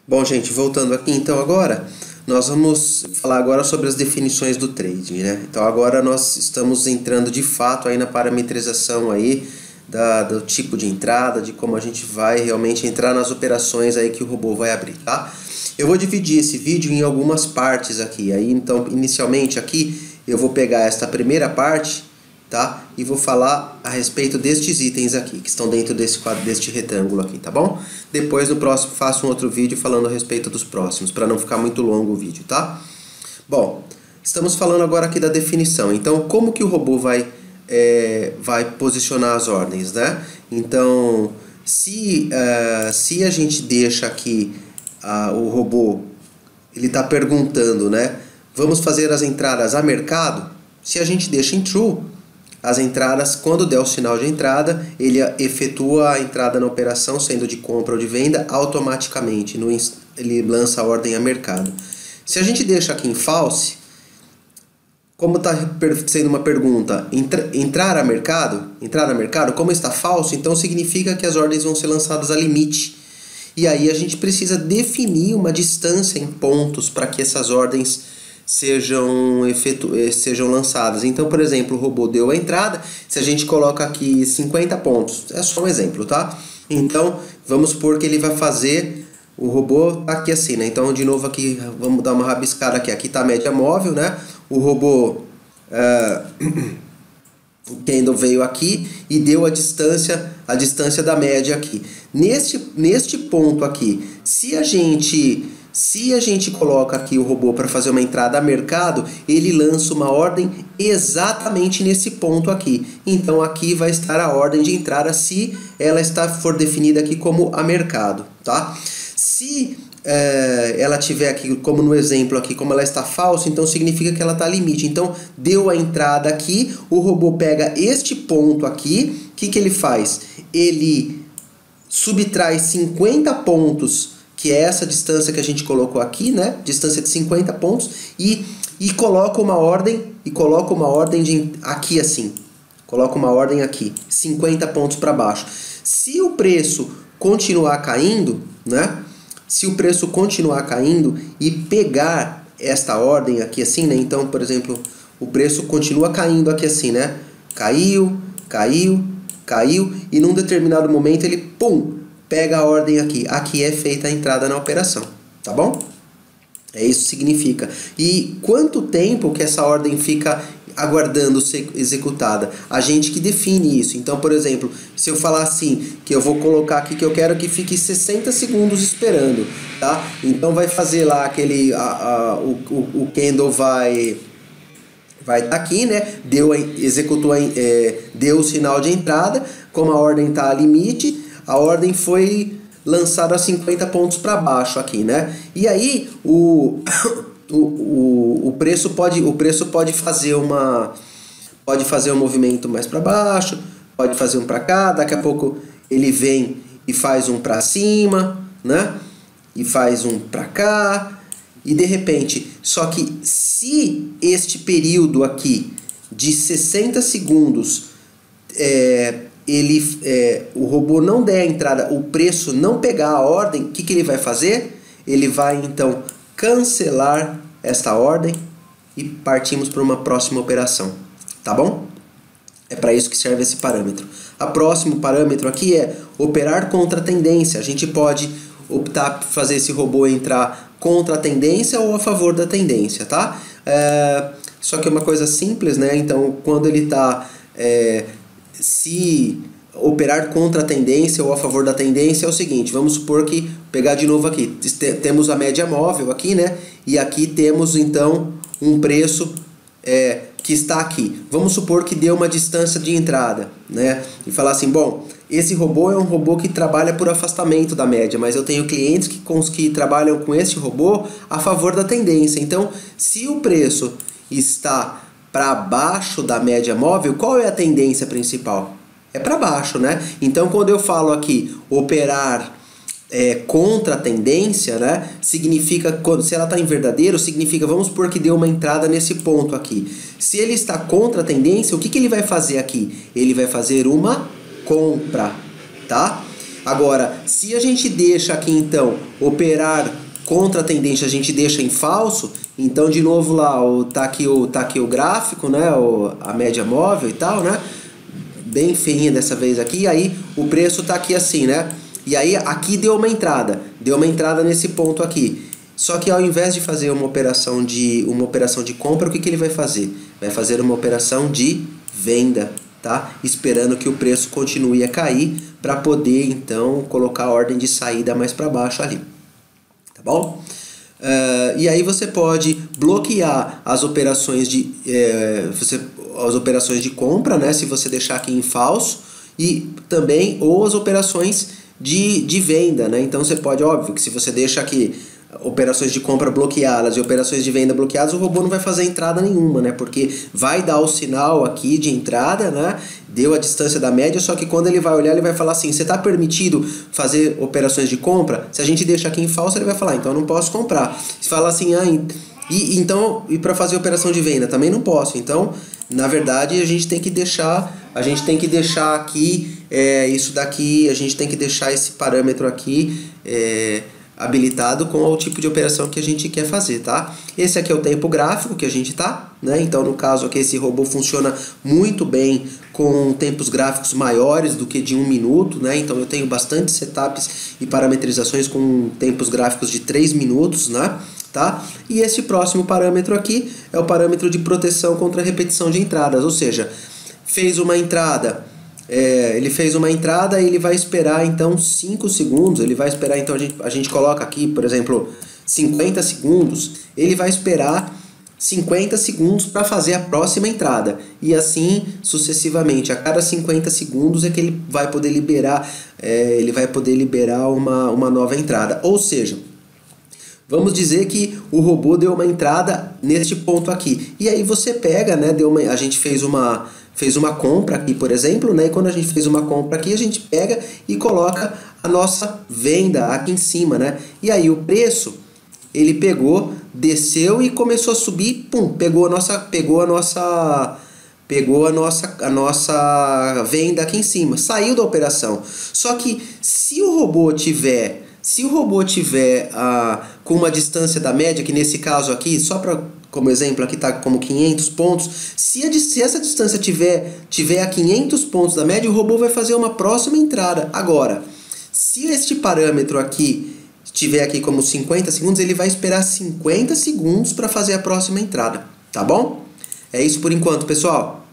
Bom, gente, voltando aqui, então agora nós vamos falar agora sobre as definições do trading, né? Então agora nós estamos entrando de fato aí na parametrização aí do tipo de entrada, de como a gente vai realmente entrar nas operações aí que o robô vai abrir, tá? Eu vou dividir esse vídeo em algumas partes aqui, aí então inicialmente aqui eu vou pegar esta primeira parte, tá? E vou falar a respeito destes itens aqui, que estão dentro desse quadro, deste retângulo aqui, tá bom? Depois no próximo faço um outro vídeo falando a respeito dos próximos, para não ficar muito longo o vídeo, tá? Bom, estamos falando agora aqui da definição. Então, como que o robô vai posicionar as ordens, né? Então, se a gente deixa aqui o robô, ele está perguntando, né? Vamos fazer as entradas a mercado? Se a gente deixa em true, as entradas, quando der o sinal de entrada, ele efetua a entrada na operação, sendo de compra ou de venda, automaticamente. Ele lança a ordem a mercado. Se a gente deixa aqui em false, como está sendo uma pergunta, entrar a mercado, como está falso, então significa que as ordens vão ser lançadas a limite. E aí a gente precisa definir uma distância em pontos para que essas ordens sejam lançadas. Então, por exemplo, o robô deu a entrada, se a gente coloca aqui 50 pontos, é só um exemplo, tá? Então, vamos supor que ele vai fazer, o robô tá aqui assim, né? Então, de novo aqui, vamos dar uma rabiscada aqui tá a média móvel, né? O robô, o candle veio aqui e deu a distância da média aqui. Neste ponto aqui, se a gente coloca aqui o robô para fazer uma entrada a mercado, ele lança uma ordem exatamente nesse ponto aqui. Então aqui vai estar a ordem de entrada se ela for definida aqui como a mercado, tá? Se ela tiver aqui, como no exemplo aqui, como ela está falsa, então significa que ela está limite. Então deu a entrada aqui, o robô pega este ponto aqui, o que ele faz? Ele subtrai 50 pontos, que é essa distância que a gente colocou aqui, né? Distância de 50 pontos, e coloca uma ordem, aqui assim. Coloca uma ordem aqui, 50 pontos para baixo. Se o preço continuar caindo, né? Se o preço continuar caindo e pegar esta ordem aqui assim, né? Então, por exemplo, o preço continua caindo aqui assim, né? Caiu, e num determinado momento ele, pum, pega a ordem aqui. Aqui é feita a entrada na operação, tá bom? É isso que significa. E quanto tempo que essa ordem fica aguardando ser executada? A gente que define isso. Então, por exemplo, se eu falar assim, que eu vou colocar aqui que eu quero que fique 60 segundos esperando, tá? Então vai fazer lá aquele, o candle vai estar aqui, né? Deu o sinal de entrada, como a ordem está a limite, a ordem foi lançada a 50 pontos para baixo aqui, né? E aí o preço pode fazer um movimento mais para baixo, pode fazer um para cá, daqui a pouco ele vem e faz um para cima, né? E faz um para cá, e de repente, só que se este período aqui de 60 segundos o robô não der a entrada, o preço não pegar a ordem, o que ele vai fazer? Ele vai então cancelar esta ordem e partimos para uma próxima operação, tá bom? É para isso que serve esse parâmetro. O próximo parâmetro aqui é operar contra a tendência. A gente pode optar por fazer esse robô entrar contra a tendência ou a favor da tendência, tá? Só que é uma coisa simples, né? Então, quando ele está se operar contra a tendência ou a favor da tendência é o seguinte, vamos supor que, pegar de novo aqui, temos a média móvel aqui, né? E aqui temos então um preço que está aqui. Vamos supor que deu uma distância de entrada, né? E falar assim, bom, esse robô é um robô que trabalha por afastamento da média, mas eu tenho clientes que trabalham com esse robô a favor da tendência. Então, se o preço está para baixo da média móvel, qual é a tendência principal? É para baixo, né? Então, quando eu falo aqui operar contra a tendência, né? Significa, se ela está em verdadeiro, significa, vamos supor que deu uma entrada nesse ponto aqui. Se ele está contra a tendência, o que ele vai fazer aqui? Ele vai fazer uma compra, tá? Agora, se a gente deixa aqui então operar contra a tendência, a gente deixa em falso, então de novo lá, tá aqui o gráfico, né, a média móvel e tal, né, bem feinha dessa vez aqui, aí o preço tá aqui assim, né, e aí aqui deu uma entrada nesse ponto aqui. Só que ao invés de fazer uma operação de compra, o que ele vai fazer? Vai fazer uma operação de venda, tá? Esperando que o preço continue a cair para poder então colocar a ordem de saída mais para baixo ali, tá bom? E aí você pode bloquear as operações de compra, né? Se você deixar aqui em falso, e também ou as operações de venda, né? Então você pode, óbvio que se você deixa aqui operações de compra bloqueadas e operações de venda bloqueadas, o robô não vai fazer entrada nenhuma, né? Porque vai dar o sinal aqui de entrada, né? Deu a distância da média, só que quando ele vai olhar, ele vai falar assim, você está permitido fazer operações de compra? Se a gente deixa aqui em falso, ele vai falar, então eu não posso comprar. Se fala assim, e para fazer operação de venda? Também não posso. Então, na verdade, a gente tem que deixar aqui, isso daqui, a gente tem que deixar esse parâmetro aqui, habilitado com o tipo de operação que a gente quer fazer, tá? Esse aqui é o tempo gráfico que a gente tá, né? Então, no caso aqui, esse robô funciona muito bem com tempos gráficos maiores do que de 1 minuto, né? Então, eu tenho bastante setups e parametrizações com tempos gráficos de 3 minutos, né? Tá? E esse próximo parâmetro aqui é o parâmetro de proteção contra repetição de entradas, ou seja, fez uma entrada... ele fez uma entrada e ele vai esperar então 5 segundos, ele vai esperar então, a gente coloca aqui, por exemplo, 50 segundos, ele vai esperar 50 segundos para fazer a próxima entrada, e assim sucessivamente, a cada 50 segundos é que ele vai poder liberar, uma nova entrada, ou seja, vamos dizer que o robô deu uma entrada neste ponto aqui, e aí você pega, né, a gente fez uma compra aqui, por exemplo, né? E quando a gente fez uma compra aqui, a gente pega e coloca a nossa venda aqui em cima, né? E aí o preço, ele pegou, desceu e começou a subir, pum, pegou a nossa venda aqui em cima, saiu da operação. Só que se o robô tiver com uma distância da média, que nesse caso aqui, só como exemplo, aqui está como 500 pontos, se essa distância tiver a 500 pontos da média, o robô vai fazer uma próxima entrada. Agora, se este parâmetro aqui estiver aqui como 50 segundos, ele vai esperar 50 segundos para fazer a próxima entrada, tá bom? É isso por enquanto, pessoal.